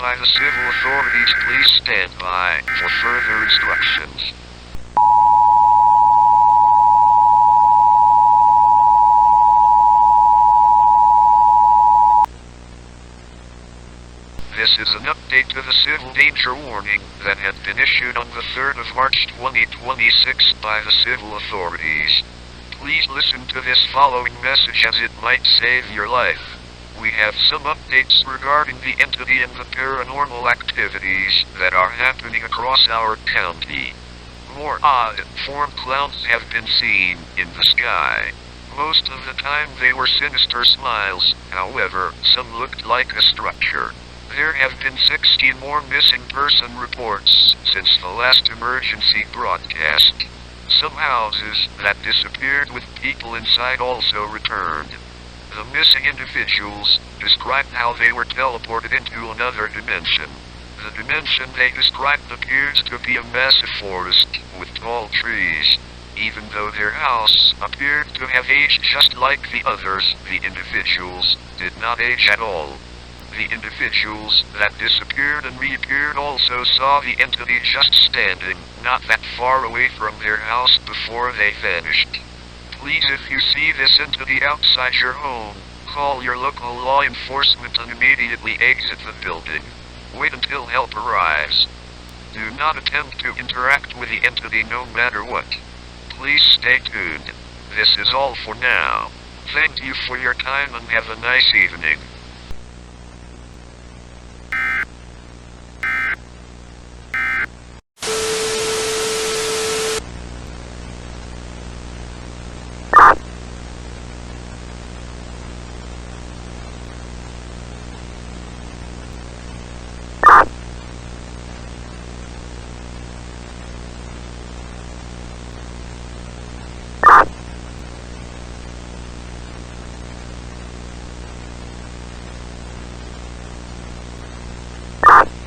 by the civil authorities. Please stand by for further instructions. This is an update to the civil danger warning that had been issued on the 3rd of March 2026 by the civil authorities. Please listen to this following message as it might save your life. We have some updates regarding the entity and the paranormal activities that are happening across our county. More odd-formed clouds have been seen in the sky. Most of the time they were sinister smiles, however, some looked like a structure. There have been 16 more missing person reports since the last emergency broadcast. Some houses that disappeared with people inside also returned. The missing individuals described how they were teleported into another dimension. The dimension they described appears to be a massive forest with tall trees. Even though their house appeared to have aged just like the others, the individuals did not age at all. The individuals that disappeared and reappeared also saw the entity just standing not that far away from their house before they vanished. Please, if you see this entity outside your home, call your local law enforcement and immediately exit the building. Wait until help arrives. Do not attempt to interact with the entity no matter what. Please stay tuned. This is all for now. Thank you for your time and have a nice evening. You